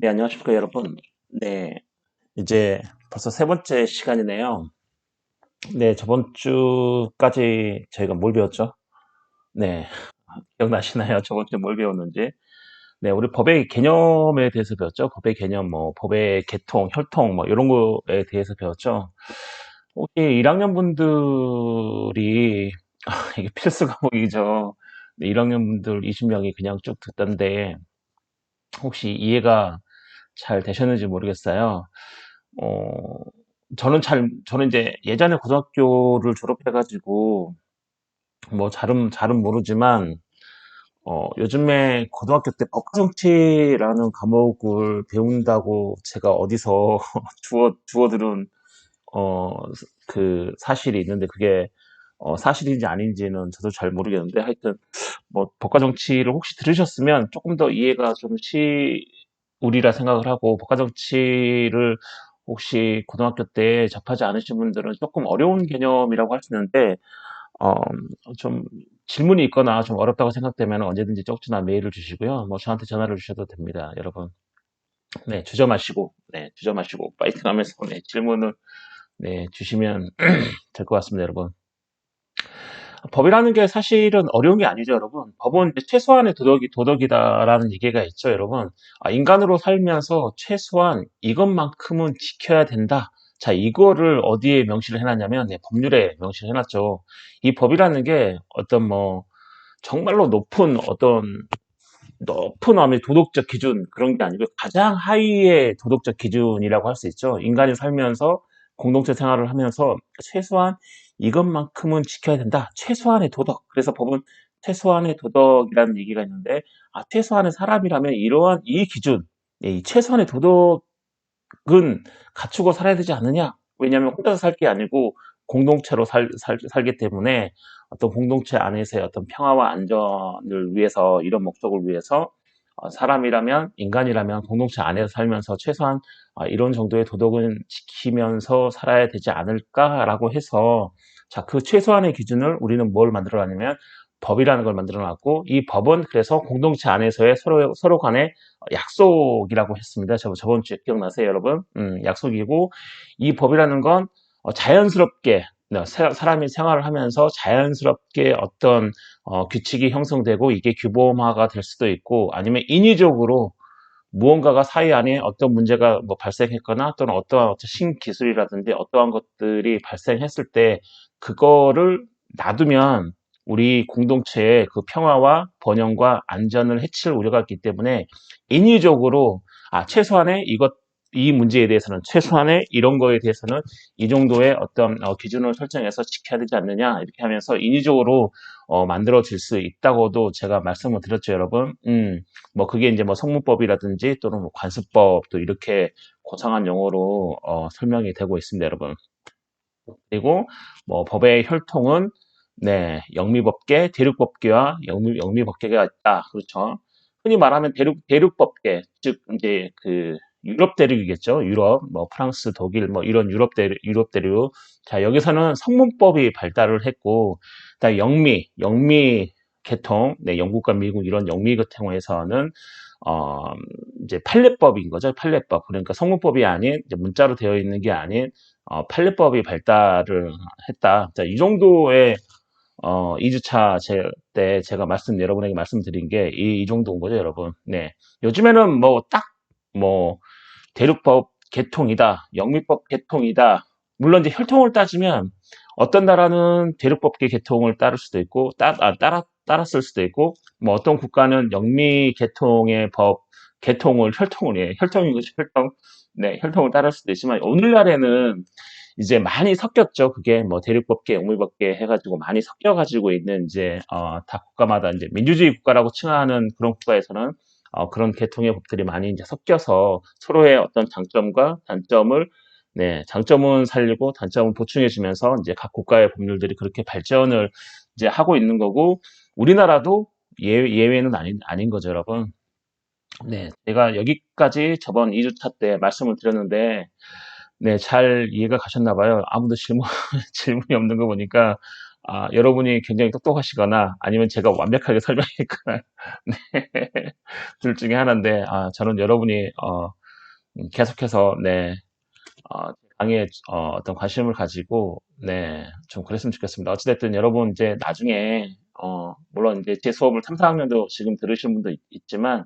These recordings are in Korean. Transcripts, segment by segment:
네, 안녕하십니까, 여러분. 네, 이제 벌써 세 번째 시간이네요. 네, 저번 주까지 저희가 뭘 배웠죠? 네, 기억나시나요? 저번 주에 뭘 배웠는지? 네, 우리 법의 개념에 대해서 배웠죠? 법의 개념, 뭐, 법의 개통, 혈통, 뭐, 이런 거에 대해서 배웠죠? 혹시 1학년 분들이, 이게 필수 과목이죠. 네, 1학년 분들 20명이 그냥 쭉 듣던데, 혹시 이해가 잘 되셨는지 모르겠어요. 어, 저는 이제 예전에 고등학교를 졸업해가지고, 뭐, 잘은 모르지만, 요즘에 고등학교 때 법정치라는 과목을 배운다고 제가 어디서 주워 들은, 어, 그 사실이 있는데, 그게, 사실인지 아닌지는 저도 잘 모르겠는데, 하여튼, 뭐, 법과 정치를 혹시 들으셨으면 조금 더 이해가 좀 쉬우리라 생각을 하고, 법과 정치를 혹시 고등학교 때 접하지 않으신 분들은 조금 어려운 개념이라고 할 수 있는데, 어, 좀 질문이 있거나 좀 어렵다고 생각되면 언제든지 쪽지나 메일을 주시고요. 뭐 저한테 전화를 주셔도 됩니다, 여러분. 네, 주저 마시고, 파이팅 하면서, 네, 질문을, 네, 주시면 될 것 같습니다, 여러분. 법이라는 게 사실은 어려운 게 아니죠, 여러분. 법은 이제 최소한의 도덕이다라는 얘기가 있죠, 여러분. 인간으로 살면서 최소한 이것만큼은 지켜야 된다. 자, 이거를 어디에 명시를 해놨냐면, 네, 법률에 명시를 해놨죠. 이 법이라는 게 어떤 뭐, 정말로 높은 암의 도덕적 기준 그런 게 아니고 가장 하위의 도덕적 기준이라고 할 수 있죠. 인간이 살면서 공동체 생활을 하면서 최소한 이것만큼은 지켜야 된다. 최소한의 도덕. 그래서 법은 최소한의 도덕이라는 얘기가 있는데, 최소한의 사람이라면 이러한 이 기준, 이 최소한의 도덕은 갖추고 살아야 되지 않느냐? 왜냐하면 혼자서 살 게 아니고 공동체로 살기 때문에 어떤 공동체 안에서의 어떤 평화와 안전을 위해서, 이런 목적을 위해서 사람이라면, 인간이라면 공동체 안에서 살면서 최소한 이런 정도의 도덕은 지키면서 살아야 되지 않을까라고 해서, 자, 그 최소한의 기준을 우리는 뭘 만들어놨냐면 법이라는 걸 만들어놨고, 이 법은 그래서 공동체 안에서의 서로 간의 약속이라고 했습니다. 저번 주에 기억나세요, 여러분? 약속이고, 이 법이라는 건 자연스럽게, 사람이 생활을 하면서 자연스럽게 어떤 규칙이 형성되고, 이게 규범화가 될 수도 있고, 아니면 인위적으로 무언가가 사회 안에 어떤 문제가 뭐 발생했거나, 또는 어떠한 신기술이라든지 어떠한 것들이 발생했을 때 그거를 놔두면 우리 공동체의 그 평화와 번영과 안전을 해칠 우려가 있기 때문에, 인위적으로 최소한의 이 문제에 대해서는, 최소한의 이런 거에 대해서는 이 정도의 어떤 기준을 설정해서 지켜야 되지 않느냐, 이렇게 하면서 인위적으로 만들어질 수 있다고도 제가 말씀을 드렸죠, 여러분. 뭐 그게 이제 뭐 성문법이라든지 또는 뭐 관습법도 이렇게 고상한 용어로 설명이 되고 있습니다, 여러분. 그리고 뭐 법의 혈통은, 네, 영미법계, 대륙법계와 영미법계가 있다. 그렇죠. 흔히 말하면 대륙법계, 즉 이제 그 유럽 대륙이겠죠. 유럽, 뭐 프랑스, 독일, 뭐 이런 유럽 대륙. 자, 여기서는 성문법이 발달을 했고, 그다음에 영미 계통, 네, 영국과 미국 이런 영미 계통에서는 어, 이제 판례법인 거죠. 판례법. 그러니까 성문법이 아닌, 이제 문자로 되어 있는 게 아닌 판례법이 발달을 했다. 자, 이 정도의 2주차 때 제가 여러분에게 말씀드린 게 이 정도인 거죠, 여러분. 네. 요즘에는 뭐 뭐 대륙법 개통이다, 영미법 개통이다. 물론 이제 혈통을 따지면 어떤 나라는 대륙법계 개통을 따를 수도 있고, 따랐을 수도 있고, 뭐 어떤 국가는 영미 계통의 법 혈통인 거죠, 혈통. 네, 혈통을 따를 수도 있지만, 오늘날에는 이제 많이 섞였죠. 그게 뭐 대륙법계, 영미법계 해가지고 많이 섞여가지고 있는, 이제 다 국가마다 이제 민주주의 국가라고 칭하는 그런 국가에서는 그런 계통의 법들이 많이 이제 섞여서 서로의 어떤 장점과 단점을, 네, 장점은 살리고 단점은 보충해주면서 이제 각 국가의 법률들이 그렇게 발전을 이제 하고 있는 거고, 우리나라도 예외는 아닌 거죠, 여러분. 네, 제가 여기까지 저번 2주차 때 말씀을 드렸는데, 네, 잘 이해가 가셨나 봐요. 아무도 질문이 없는 거 보니까, 여러분이 굉장히 똑똑하시거나 아니면 제가 완벽하게 설명했거나 둘 중에 하나인데 저는 여러분이 계속해서 강의에 어떤 관심을 가지고 좀 그랬으면 좋겠습니다. 어찌됐든 여러분 이제 나중에 물론 이제 제 수업을 3, 4학년도 지금 들으신 분도 지만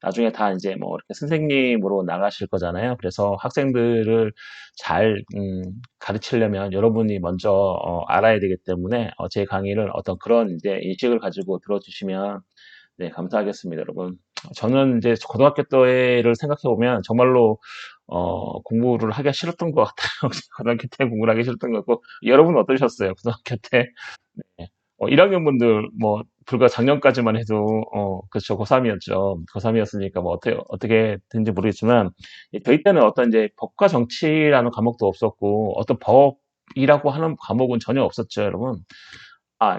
나중에 다 이제 뭐 이렇게 선생님으로 나가실 거잖아요. 그래서 학생들을 잘 가르치려면 여러분이 먼저 알아야 되기 때문에 제 강의를 어떤 그런 이제 인식을 가지고 들어주시면 감사하겠습니다, 여러분. 저는 이제 고등학교 때를 생각해 보면 정말로 공부를 하기가 싫었던 것 같아요. 고등학교 때 공부를 하기 싫었던 것 같고 여러분 어떠셨어요? 고등학교 때? 네. 1학년 분들 뭐 불과 작년까지만 해도 그렇죠. 고3이었죠. 고3이었으니까 뭐 어떻게 된지 모르겠지만 저희 때는 어떤 이제 법과 정치라는 과목도 없었고 어떤 법이라고 하는 과목은 전혀 없었죠, 여러분.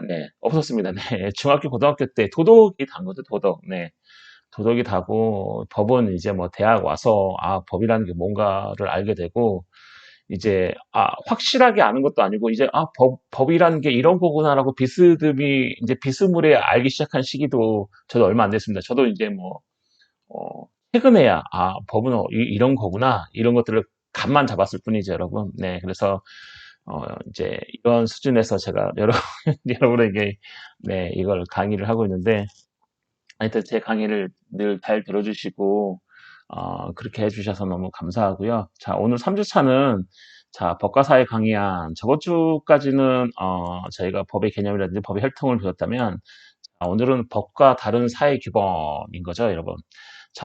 네. 없었습니다. 네. 중학교, 고등학교 때 도덕이 단 거죠, 도덕. 네. 도덕이 다고 법은 이제 뭐 대학 와서 법이라는 게 뭔가를 알게 되고 이제 확실하게 아는 것도 아니고 이제 법이라는 게 이런 거구나라고 비스듬히 이제 비스무리하게 알기 시작한 시기도 저도 얼마 안 됐습니다. 저도 이제 뭐 최근에야 법은 이런 거구나 이런 것들을 감만 잡았을 뿐이죠, 여러분. 네, 그래서 이제 이런 수준에서 제가 여러분에게 이걸 강의를 하고 있는데 하여튼 제 강의를 늘 잘 들어주시고 그렇게 해주셔서 너무 감사하고요. 자, 오늘 3주차는 자, 법과 사회 강의안 저번 주까지는 저희가 법의 개념이라든지 법의 혈통을 배웠다면 오늘은 법과 다른 사회 규범인 거죠, 여러분. 자,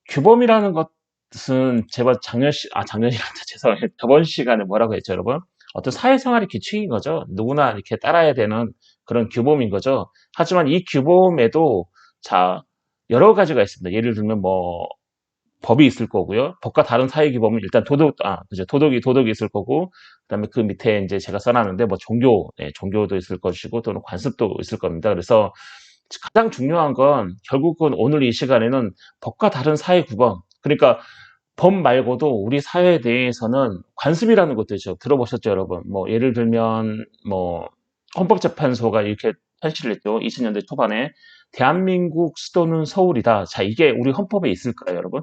규범이라는 것은 제가 작년이란다 죄송해요. 저번 시간에 뭐라고 했죠, 여러분? 어떤 사회생활의 규칙인 거죠. 누구나 이렇게 따라야 되는 그런 규범인 거죠. 하지만 이 규범에도 자, 여러 가지가 있습니다. 예를 들면 뭐 법이 있을 거고요. 법과 다른 사회 규범은 일단 그죠. 도덕이 있을 거고, 그다음에 그 밑에 이제 제가 써놨는데 뭐 종교도 있을 것이고 또는 관습도 있을 겁니다. 그래서 가장 중요한 건 결국은 오늘 이 시간에는 법과 다른 사회 규범, 그러니까 법 말고도 우리 사회 내에서는 관습이라는 것도 있죠. 들어보셨죠, 여러분? 뭐 예를 들면 뭐 헌법재판소가 이렇게 현실을 했죠. 2000년대 초반에 대한민국 수도는 서울이다. 자, 이게 우리 헌법에 있을까요, 여러분?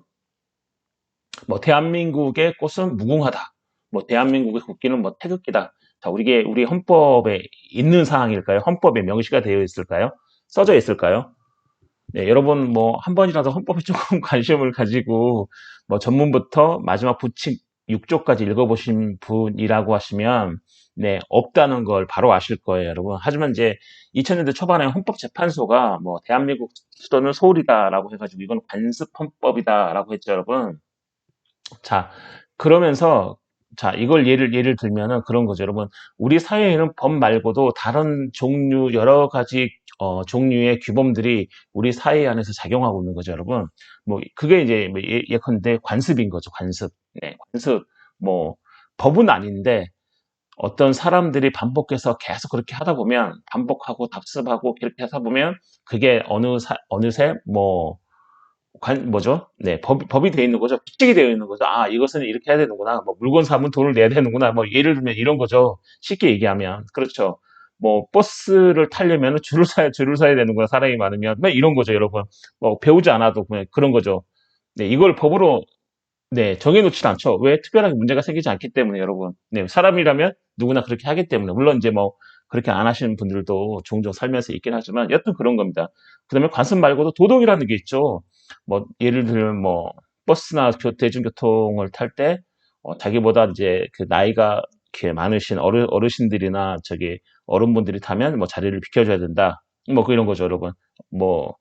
뭐 대한민국의 꽃은 무궁화다. 뭐 대한민국의 국기는 뭐 태극기다. 자, 우리 헌법에 있는 사항일까요? 헌법에 명시가 되어 있을까요? 써져 있을까요? 네, 여러분 뭐 한 번이라도 헌법에 조금 관심을 가지고 뭐 전문부터 마지막 부칙 6조까지 읽어보신 분이라고 하시면 없다는 걸 바로 아실 거예요, 여러분. 하지만 이제 2000년대 초반에 헌법재판소가 뭐 대한민국 수도는 서울이다라고 해가지고 이건 관습 헌법이다라고 했죠, 여러분. 자, 그러면서 자, 이걸 예를 들면은 그런 거죠, 여러분. 우리 사회에는 법 말고도 다른 여러 가지 종류의 규범들이 우리 사회 안에서 작용하고 있는 거죠, 여러분. 뭐 그게 이제 뭐 예컨대 관습인 거죠, 관습. 네, 관습. 뭐 법은 아닌데 어떤 사람들이 반복해서 계속 그렇게 하다 보면 반복하고 답습하고 그렇게 하다 보면 그게 어느새 뭐 뭐죠? 네, 법이 되어 있는 거죠. 규칙이 되어 있는 거죠. 이것은 이렇게 해야 되는구나. 뭐, 물건 사면 돈을 내야 되는구나. 뭐, 예를 들면 이런 거죠. 쉽게 얘기하면. 그렇죠. 뭐, 버스를 타려면 줄을 서야 되는구나. 사람이 많으면. 뭐, 이런 거죠, 여러분. 뭐, 배우지 않아도 그냥 그런 거죠. 네, 이걸 법으로 정해놓지 않죠. 왜? 특별하게 문제가 생기지 않기 때문에, 여러분. 네, 사람이라면 누구나 그렇게 하기 때문에. 물론 이제 뭐, 그렇게 안 하시는 분들도 종종 살면서 있긴 하지만, 여튼 그런 겁니다. 그 다음에 관습 말고도 도덕이라는 게 있죠. 뭐, 예를 들면 뭐, 버스나 대중교통을 탈 때, 자기보다 이제 그 나이가 이렇게 많으신 어르신들이나 어른분들이 타면 뭐 자리를 비켜줘야 된다. 뭐, 이런 거죠, 여러분. 뭐,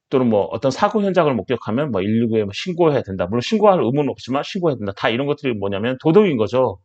또는 뭐 어떤 사고 현장을 목격하면 뭐 119에 신고해야 된다. 물론 신고할 의무는 없지만 신고해야 된다. 다 이런 것들이 뭐냐면 도덕인 거죠.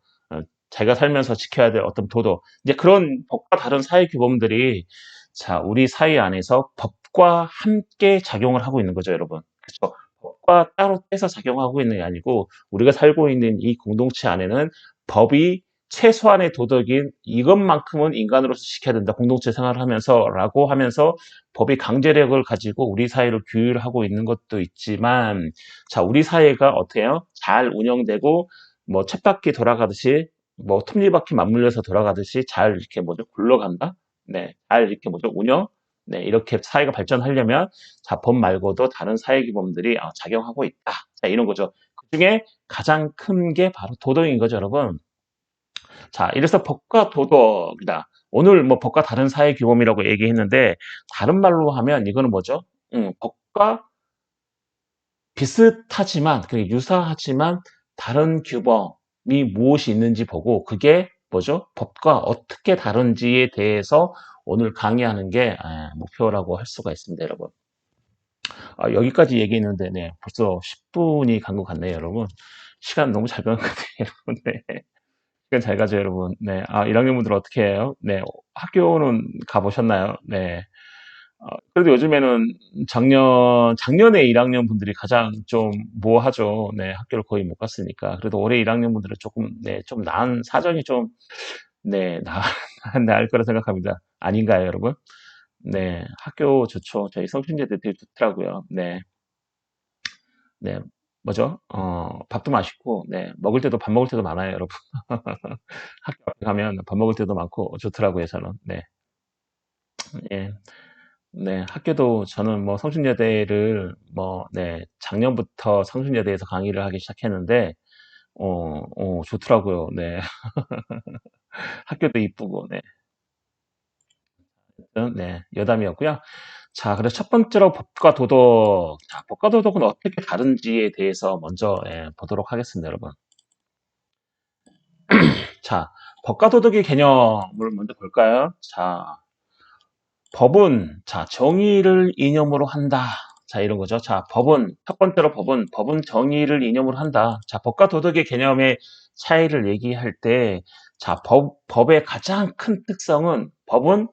자기가 살면서 지켜야 될 어떤 도덕. 이제 그런 법과 다른 사회 규범들이 자, 우리 사회 안에서 법과 함께 작용을 하고 있는 거죠, 여러분. 그렇죠? 법과 따로 떼서 작용하고 있는 게 아니고 우리가 살고 있는 이 공동체 안에는 법이 최소한의 도덕인 이것만큼은 인간으로서 지켜야 된다. 공동체 생활을 하면서라고 하면서 법이 강제력을 가지고 우리 사회를 규율하고 있는 것도 있지만 자, 우리 사회가 어때요? 잘 운영되고 뭐 쳇바퀴 돌아가듯이 뭐 톱니바퀴 맞물려서 돌아가듯이 잘 이렇게 뭐죠 굴러간다. 네, 잘 이렇게 뭐죠 운영. 네, 이렇게 사회가 발전하려면 자, 법 말고도 다른 사회기범들이 작용하고 있다. 자, 이런 거죠. 그 중에 가장 큰 게 바로 도덕인 거죠, 여러분. 자, 이래서 법과 도덕이다. 오늘 뭐 법과 다른 사회규범이라고 얘기했는데 다른 말로 하면 이거는 뭐죠? 법과 비슷하지만 유사하지만 다른 규범이 무엇이 있는지 보고 그게 뭐죠? 법과 어떻게 다른지에 대해서 오늘 강의하는 게 목표라고 할 수가 있습니다, 여러분. 여기까지 얘기했는데 네, 벌써 10분이 간 것 같네요, 여러분. 시간 너무 잘 가는 것 같아요, 여러분. 네. 시간 잘 가죠, 여러분. 네. 1학년 분들 어떻게 해요? 네. 학교는 가보셨나요? 네. 그래도 요즘에는 작년에 1학년 분들이 가장 좀 뭐하죠. 네. 학교를 거의 못 갔으니까. 그래도 올해 1학년 분들은 조금, 네. 좀 나은 사정이 좀, 네. 나을 거라 생각합니다. 아닌가요, 여러분? 네. 학교 좋죠. 저희 성신여대 되게 좋더라고요. 네. 네. 뭐죠? 밥도 맛있고, 네. 먹을 때도 밥 먹을 때도 많아요, 여러분. 학교 앞에 가면 밥 먹을 때도 많고 좋더라고요, 저는. 네. 예. 네, 학교도 저는 뭐 성신여대를 네, 작년부터 성신여대에서 강의를 하기 시작했는데, 좋더라고요. 네. 학교도 이쁘고, 네. 네, 여담이었고요. 자, 그래서 첫 번째로 법과 도덕. 자, 법과 도덕은 어떻게 다른지에 대해서 먼저 보도록 하겠습니다, 여러분. 자, 법과 도덕의 개념을 먼저 볼까요? 자, 법은 정의를 이념으로 한다. 자, 이런 거죠. 자, 첫 번째로 법은 정의를 이념으로 한다. 자, 법과 도덕의 개념의 차이를 얘기할 때, 자, 법의 가장 큰 특성은 법은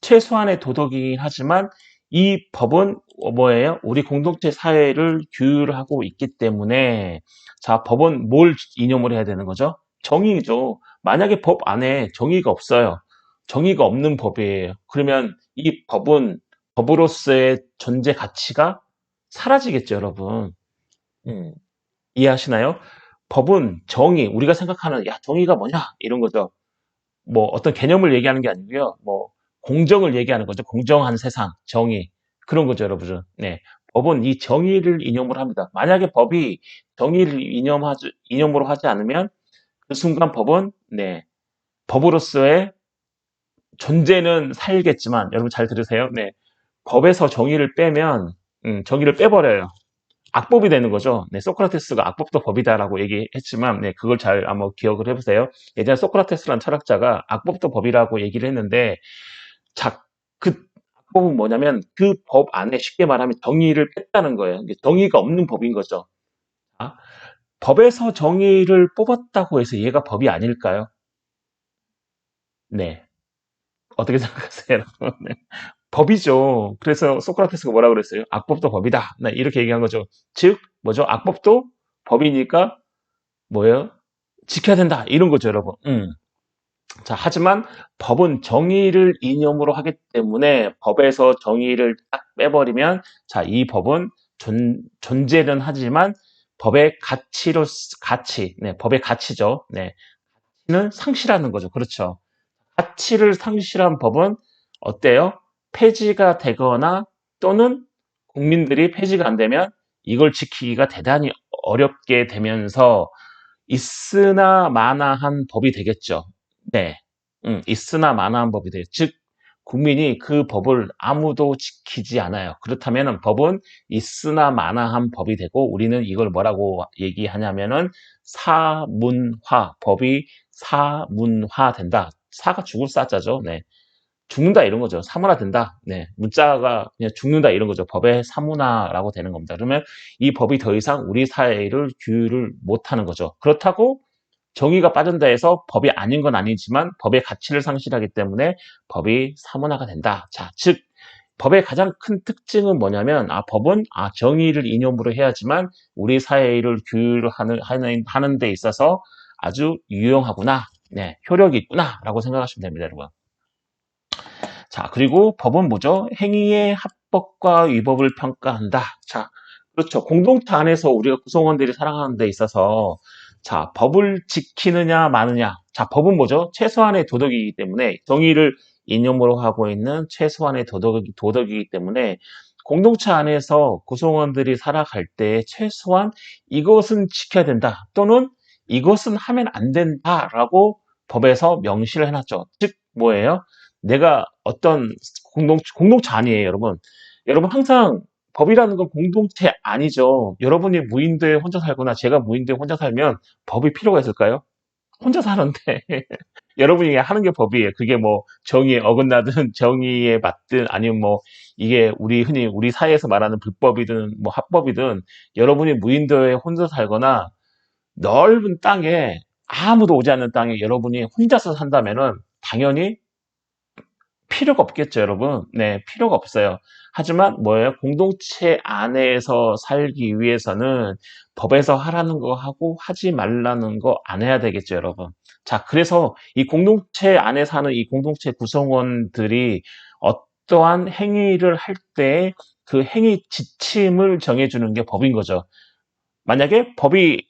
최소한의 도덕이긴 하지만 이 법은 뭐예요? 우리 공동체 사회를 규율하고 있기 때문에 자, 법은 뭘 이념을 해야 되는 거죠? 정의죠. 만약에 법 안에 정의가 없어요. 정의가 없는 법이에요. 그러면 이 법은 법으로서의 존재 가치가 사라지겠죠, 여러분. 음, 이해하시나요? 법은 정의, 우리가 생각하는 야, 정의가 뭐냐? 이런 거죠. 뭐 어떤 개념을 얘기하는 게 아니고요. 뭐 공정을 얘기하는 거죠. 공정한 세상, 정의. 그런 거죠, 여러분. 네. 법은 이 정의를 이념으로 합니다. 만약에 법이 정의를 이념으로 하지 않으면 그 순간 법은 네. 법으로서의 존재는 살겠지만 여러분 잘 들으세요. 네. 법에서 정의를 빼면 정의를 빼버려요. 악법이 되는 거죠. 네, 소크라테스가 악법도 법이다라고 얘기했지만 네, 그걸 잘 한번 기억을 해보세요. 예전에 소크라테스라는 철학자가 악법도 법이라고 얘기를 했는데 자, 그 악법은 뭐냐면 그 법 안에 쉽게 말하면 정의를 뺐다는 거예요. 이게 정의가 없는 법인 거죠. 아, 법에서 정의를 뽑았다고 해서 얘가 법이 아닐까요? 네. 어떻게 생각하세요? 네. 법이죠. 그래서 소크라테스가 뭐라고 그랬어요? 악법도 법이다. 네, 이렇게 얘기한 거죠. 즉, 뭐죠? 악법도 법이니까 뭐예요? 지켜야 된다. 이런 거죠, 여러분. 자, 하지만 법은 정의를 이념으로 하기 때문에 법에서 정의를 딱 빼버리면 자, 이 법은 존재는 하지만 법의 가치, 네, 법의 가치죠. 네, 는 상실하는 거죠. 그렇죠. 가치를 상실한 법은 어때요? 폐지가 되거나 또는 국민들이 폐지가 안 되면 이걸 지키기가 대단히 어렵게 되면서 있으나 마나한 법이 되겠죠. 네. 있으나 마나한 법이 돼요. 즉, 국민이 그 법을 아무도 지키지 않아요. 그렇다면 법은 있으나 마나한 법이 되고 우리는 이걸 뭐라고 얘기하냐면은 사문화, 법이 사문화 된다. 사가 죽을 사자죠. 네. 죽는다 이런 거죠. 사문화된다. 네. 문자가 그냥 죽는다 이런 거죠. 법의 사문화라고 되는 겁니다. 그러면 이 법이 더 이상 우리 사회를 규율을 못하는 거죠. 그렇다고 정의가 빠진다 해서 법이 아닌 건 아니지만 법의 가치를 상실하기 때문에 법이 사문화가 된다. 자, 즉 법의 가장 큰 특징은 뭐냐면 법은 정의를 이념으로 해야지만 우리 사회를 규율하는 데 있어서 아주 유용하구나. 네, 효력이 있구나라고 생각하시면 됩니다, 여러분. 자, 그리고 법은 뭐죠? 행위의 합법과 위법을 평가한다. 자, 그렇죠. 공동체 안에서 우리가 구성원들이 살아가는 데 있어서 자, 법을 지키느냐 마느냐. 자, 법은 뭐죠? 최소한의 도덕이기 때문에 정의를 이념으로 하고 있는 최소한의 도덕이기 때문에 공동체 안에서 구성원들이 살아갈 때 최소한 이것은 지켜야 된다 또는 이것은 하면 안 된다라고 법에서 명시를 해놨죠. 즉 뭐예요? 내가 어떤 공동체 아니에요, 여러분. 여러분 항상 법이라는 건 공동체 아니죠. 여러분이 무인도에 혼자 살거나 제가 무인도에 혼자 살면 법이 필요가 있을까요? 혼자 사는데 여러분이 하는 게 법이에요. 그게 뭐 정의에 어긋나든 정의에 맞든 아니면 뭐 이게 흔히 우리 사회에서 말하는 불법이든 뭐 합법이든 여러분이 무인도에 혼자 살거나 넓은 땅에 아무도 오지 않는 땅에 여러분이 혼자서 산다면은 당연히 필요가 없겠죠, 여러분. 네, 필요가 없어요. 하지만 뭐예요? 공동체 안에서 살기 위해서는 법에서 하라는 거 하고 하지 말라는 거 안 해야 되겠죠, 여러분. 자, 그래서 이 공동체 안에 사는 이 공동체 구성원들이 어떠한 행위를 할 때 그 행위 지침을 정해주는 게 법인 거죠. 만약에 법이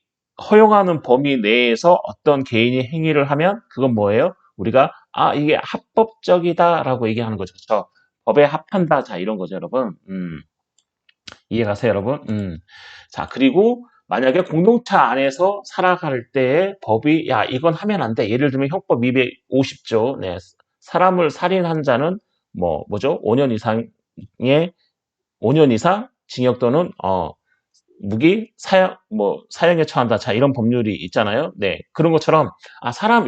허용하는 범위 내에서 어떤 개인이 행위를 하면 그건 뭐예요? 우리가 이게 합법적이다라고 얘기하는 거죠. 그렇죠? 법에 합한다. 자, 이런 거죠, 여러분. 이해 가세요, 여러분? 자, 그리고 만약에 공동체 안에서 살아갈 때 법이 야, 이건 하면 안 돼. 예를 들면 형법 250조. 네. 사람을 살인한 자는 뭐죠? 5년 이상의 5년 이상 징역 또는 사형에 처한다. 자, 이런 법률이 있잖아요. 네. 그런 것처럼,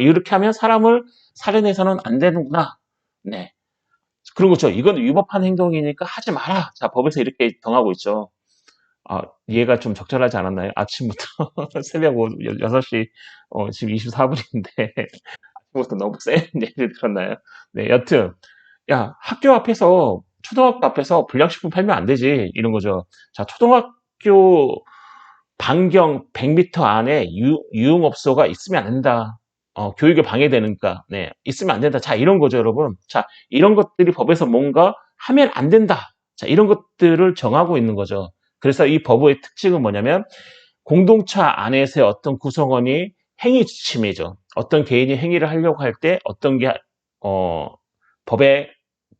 이렇게 하면 사람을 살인해서는 안 되는구나. 네. 그런 거죠. 이건 위법한 행동이니까 하지 마라. 자, 법에서 이렇게 정하고 있죠. 이해가 좀 적절하지 않았나요? 아침부터 새벽 6시, 지금 24분인데, 아침부터 너무 센 얘기를 들었나요? 네, 여튼, 야, 학교 앞에서, 초등학교 앞에서 불량식품 팔면 안 되지. 이런 거죠. 자, 초등학교 반경 100m 안에 유흥업소가 있으면 안 된다. 교육에 방해되니까, 네, 있으면 안 된다. 자, 이런 거죠, 여러분. 자, 이런 것들이 법에서 뭔가 하면 안 된다. 자, 이런 것들을 정하고 있는 거죠. 그래서 이 법의 특징은 뭐냐면, 공동체 안에서의 어떤 구성원이 행위 지침이죠. 어떤 개인이 행위를 하려고 할 때 어떤 게, 법에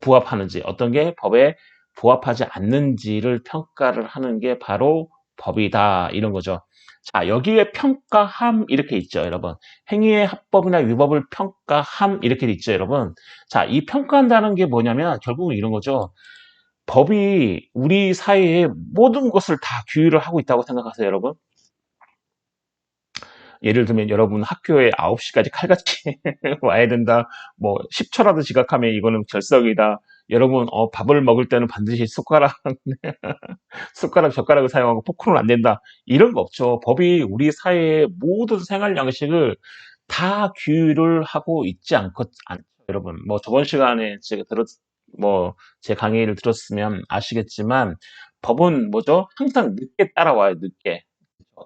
부합하는지, 어떤 게 법에 부합하지 않는지를 평가를 하는 게 바로 법이다. 이런 거죠. 자, 여기에 평가함 이렇게 있죠, 여러분. 행위의 합법이나 위법을 평가함 이렇게 있죠, 여러분. 자, 이 평가한다는 게 뭐냐면 결국은 이런 거죠. 법이 우리 사회의 모든 것을 다 규율을 하고 있다고 생각하세요, 여러분. 예를 들면 여러분 학교에 9시까지 칼같이 와야 된다. 10초라도 지각하면 이거는 결석이다. 여러분 밥을 먹을 때는 반드시 젓가락을 사용하고 포크는 안 된다. 이런 거 없죠. 법이 우리 사회의 모든 생활 양식을 다 규율을 하고 있지 않죠, 여러분. 저번 시간에 제가 제 강의를 들었으면 아시겠지만 법은 뭐죠? 항상 늦게 따라와요,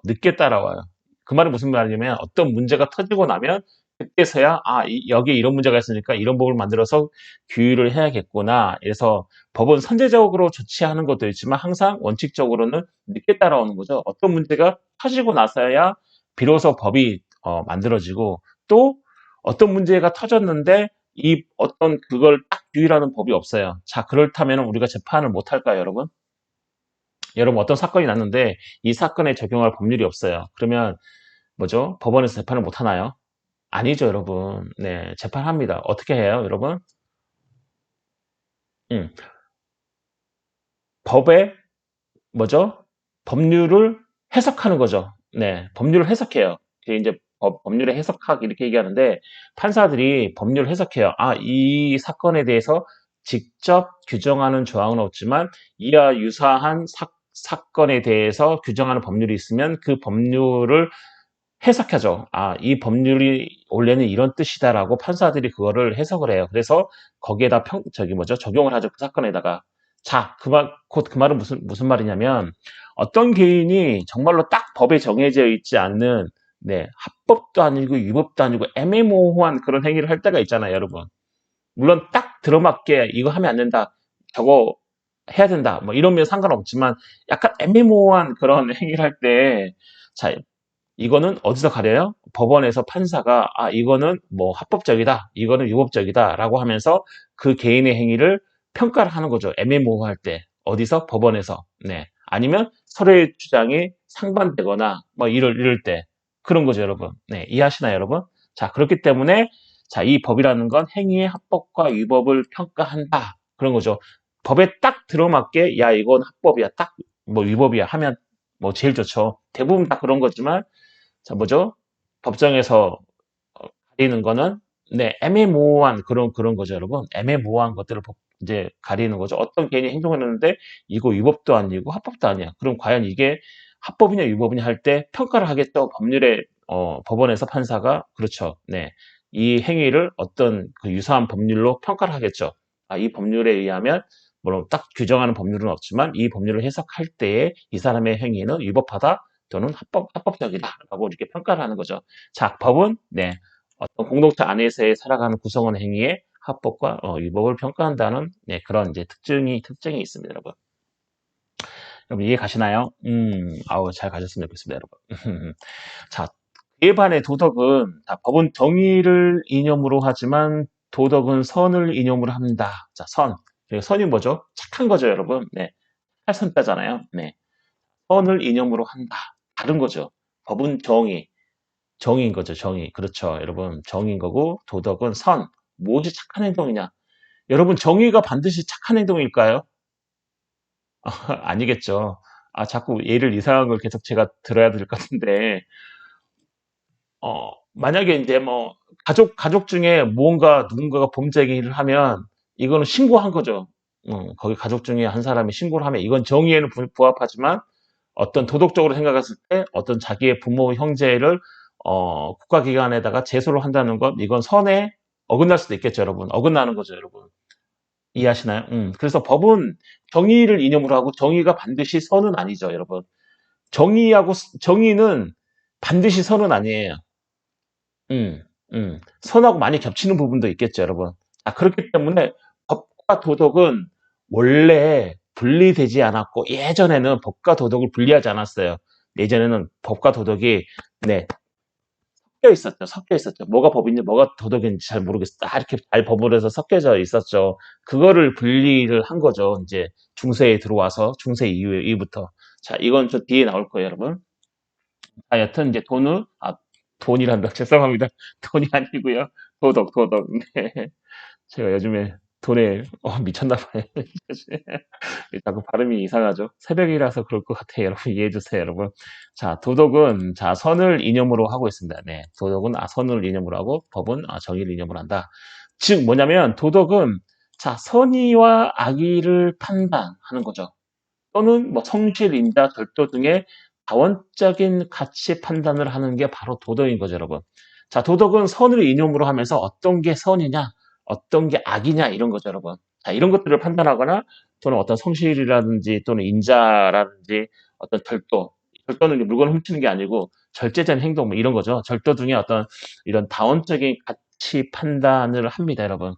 늦게 따라와요. 그 말은 무슨 말이냐면 어떤 문제가 터지고 나면 그때서야 여기에 이런 문제가 있으니까 이런 법을 만들어서 규율을 해야겠구나. 그래서 법은 선제적으로 조치하는 것도 있지만 항상 원칙적으로는 늦게 따라오는 거죠. 어떤 문제가 터지고 나서야 비로소 법이 만들어지고 또 어떤 문제가 터졌는데 이 어떤 그걸 딱 규율하는 법이 없어요. 자, 그렇다면 우리가 재판을 못 할까요, 여러분? 여러분 어떤 사건이 났는데 이 사건에 적용할 법률이 없어요. 그러면 뭐죠? 법원에서 재판을 못 하나요? 아니죠, 여러분. 네, 재판합니다. 어떻게 해요, 여러분? 음, 법의 뭐죠? 법률을 해석하는 거죠. 네, 법률을 해석해요. 그게 이제 법률의 해석하기 이렇게 얘기하는데 판사들이 법률을 해석해요. 이 사건에 대해서 직접 규정하는 조항은 없지만 이와 유사한 사건에 대해서 규정하는 법률이 있으면 그 법률을 해석하죠. 이 법률이 원래는 이런 뜻이다라고 판사들이 그거를 해석을 해요. 그래서 거기에다 적용을 하죠. 그 사건에다가. 자, 곧 그 말은 무슨 말이냐면, 어떤 개인이 정말로 딱 법에 정해져 있지 않는, 네, 합법도 아니고 위법도 아니고 애매모호한 그런 행위를 할 때가 있잖아요, 여러분. 물론 딱 들어맞게 이거 하면 안 된다, 저거 해야 된다, 이러면 상관없지만 약간 애매모호한 그런 행위를 할 때, 자, 이거는 어디서 가려요? 법원에서 판사가 이거는 뭐 합법적이다, 이거는 위법적이다라고 하면서 그 개인의 행위를 평가를 하는 거죠. 애매모호할 때 어디서? 법원에서. 네. 아니면 서로의 주장이 상반되거나 뭐 이럴 때 그런 거죠, 여러분. 네, 이해하시나요, 여러분? 자, 그렇기 때문에 자, 이 법이라는 건 행위의 합법과 위법을 평가한다. 그런 거죠. 법에 딱 들어맞게 야, 이건 합법이야, 딱 뭐 위법이야 하면 뭐 제일 좋죠. 대부분 다 그런 거지만 자, 뭐죠? 법정에서 가리는 거는 네, 애매모호한 그런 거죠, 여러분. 애매모호한 것들을 이제 가리는 거죠. 어떤 개인이 행동을 했는데 이거 위법도 아니고 합법도 아니야. 그럼 과연 이게 합법이냐 위법이냐 할 때 평가를 하겠죠. 법률의 법원에서 판사가 그렇죠. 네. 이 행위를 어떤 그 유사한 법률로 평가를 하겠죠. 이 법률에 의하면 물론 딱 규정하는 법률은 없지만 이 법률을 해석할 때에 이 사람의 행위는 위법하다 또는 합법적이다라고 이렇게 평가를 하는 거죠. 자, 법은 네. 어떤 공동체 안에서의 살아가는 구성원 행위의 합법과 위법을 평가한다는 네, 그런 이제 특징이 있습니다, 여러분. 여러분 이해 가시나요? 아우 잘 가셨으면 좋겠습니다, 여러분. 자, 그에 반해 도덕은 자, 법은 정의를 이념으로 하지만 도덕은 선을 이념으로 합니다. 자, 선. 선이 뭐죠? 착한 거죠, 여러분. 네, 할선자잖아요. 네, 선을 이념으로 한다. 다른 거죠. 법은 정의인 거죠, 정의. 그렇죠, 여러분. 정의인 거고, 도덕은 선. 무엇이 착한 행동이냐? 여러분, 정의가 반드시 착한 행동일까요? 아니겠죠. 자꾸 예를 이상한 걸 계속 제가 들어야 될 것 같은데, 만약에 이제 뭐, 가족 중에 무언가 누군가가 범죄 행위를 하면, 이거는 신고한 거죠. 거기 가족 중에 한 사람이 신고를 하면, 이건 정의에는 부합하지만, 어떤 도덕적으로 생각했을 때 어떤 자기의 부모, 형제를 국가기관에다가 제소를 한다는 건 이건 선에 어긋날 수도 있겠죠, 여러분. 어긋나는 거죠, 여러분. 이해하시나요? 그래서 법은 정의를 이념으로 하고 정의가 반드시 선은 아니죠, 여러분. 정의는 반드시 선은 아니에요. 선하고 많이 겹치는 부분도 있겠죠, 여러분. 그렇기 때문에 법과 도덕은 원래 분리되지 않았고, 예전에는 법과 도덕을 분리하지 않았어요. 예전에는 법과 도덕이, 네, 섞여 있었죠. 뭐가 법인지, 뭐가 도덕인지 잘 모르겠어. 이렇게 잘 법으로 해서 섞여져 있었죠. 그거를 분리를 한 거죠. 이제 중세에 들어와서, 중세 이후부터. 자, 이건 저 뒤에 나올 거예요, 여러분. 여튼 이제 돈이란다. 죄송합니다. 돈이 아니고요. 도덕. 네. 제가 요즘에 돈에 미쳤나 봐요. 자꾸 발음이 이상하죠. 새벽이라서 그럴 것 같아요. 여러분 이해해 주세요, 여러분. 자, 도덕은 자 선을 이념으로 하고 있습니다. 네, 도덕은 선을 이념으로 하고 법은 정의를 이념으로 한다. 즉 뭐냐면 도덕은 자 선의와 악의를 판단하는 거죠. 또는 뭐 성실, 인자, 절도 등의 자원적인 가치 판단을 하는 게 바로 도덕인 거죠, 여러분. 자, 도덕은 선을 이념으로 하면서 어떤 게 선이냐, 어떤 게 악이냐 이런 거죠, 여러분. 자, 이런 것들을 판단하거나 또는 어떤 성실이라든지 또는 인자라든지 어떤 절도는 물건을 훔치는 게 아니고 절제된 행동 뭐 이런 거죠. 절도 등의 어떤 이런 다원적인 가치 판단을 합니다, 여러분.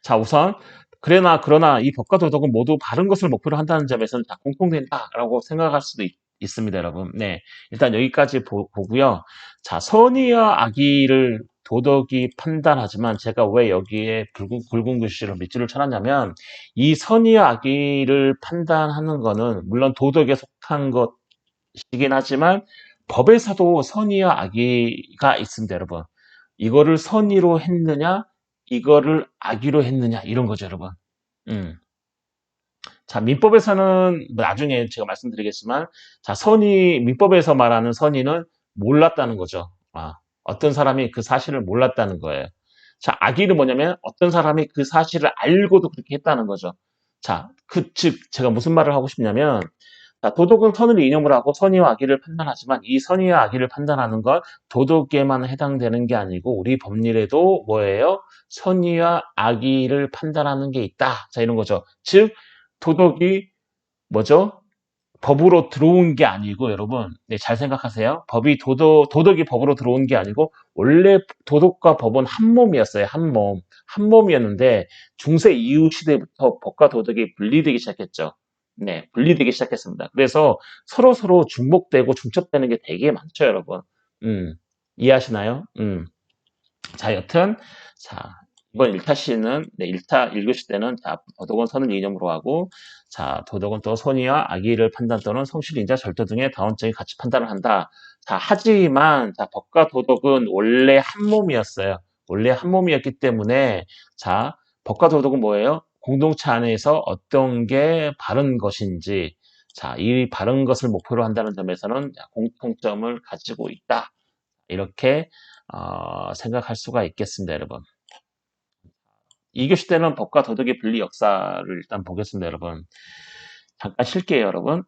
자, 우선 그러나 이 법과 도덕은 모두 바른 것을 목표로 한다는 점에서는 다 공통된다라고 생각할 수도 있습니다, 여러분. 네, 일단 여기까지 보고요. 자, 선의와 악의를 도덕이 판단하지만 제가 왜 여기에 굵은 글씨로 밑줄을 쳐놨냐면 이 선의와 악의를 판단하는 거는 물론 도덕에 속한 것이긴 하지만 법에서도 선의와 악의가 있습니다, 여러분. 이거를 선의로 했느냐 이거를 악의로 했느냐 이런 거죠, 여러분. 음. 자, 민법에서는 뭐 나중에 제가 말씀드리겠지만 자, 민법에서 말하는 선의는 몰랐다는 거죠. 어떤 사람이 그 사실을 몰랐다는 거예요. 자, 악의는 뭐냐면 어떤 사람이 그 사실을 알고도 그렇게 했다는 거죠. 자, 즉 제가 무슨 말을 하고 싶냐면 자, 도덕은 선을 이념을 하고 선의와 악의를 판단하지만 이 선의와 악의를 판단하는 건 도덕에만 해당되는 게 아니고 우리 법률에도 뭐예요? 선의와 악의를 판단하는 게 있다. 자, 이런 거죠. 즉 도덕이 뭐죠? 법으로 들어온 게 아니고 여러분 네, 잘 생각하세요. 도덕이 법으로 들어온 게 아니고 원래 도덕과 법은 한 몸이었어요. 한 몸이었는데 중세 이후 시대부터 법과 도덕이 분리되기 시작했죠. 네, 분리되기 시작했습니다. 그래서 서로서로 중복되고 중첩되는 게 되게 많죠, 여러분. 이해하시나요? 자, 여튼, 자, 이번 1타 시는, 네, 1타 1교시 때는, 자, 도덕은 선을 이념으로 하고, 자, 도덕은 또 선의와 악의를 판단 또는 성실인자 절도 등의 다원적인 가치 판단을 한다. 자, 하지만, 자, 법과 도덕은 원래 한 몸이었어요. 원래 한 몸이었기 때문에, 자, 법과 도덕은 뭐예요? 공동체 안에서 어떤 게 바른 것인지, 자, 이 바른 것을 목표로 한다는 점에서는 공통점을 가지고 있다. 이렇게 생각할 수가 있겠습니다, 여러분. 2교시 때는 법과 도덕의 분리 역사를 일단 보겠습니다, 여러분. 잠깐 쉴게요, 여러분.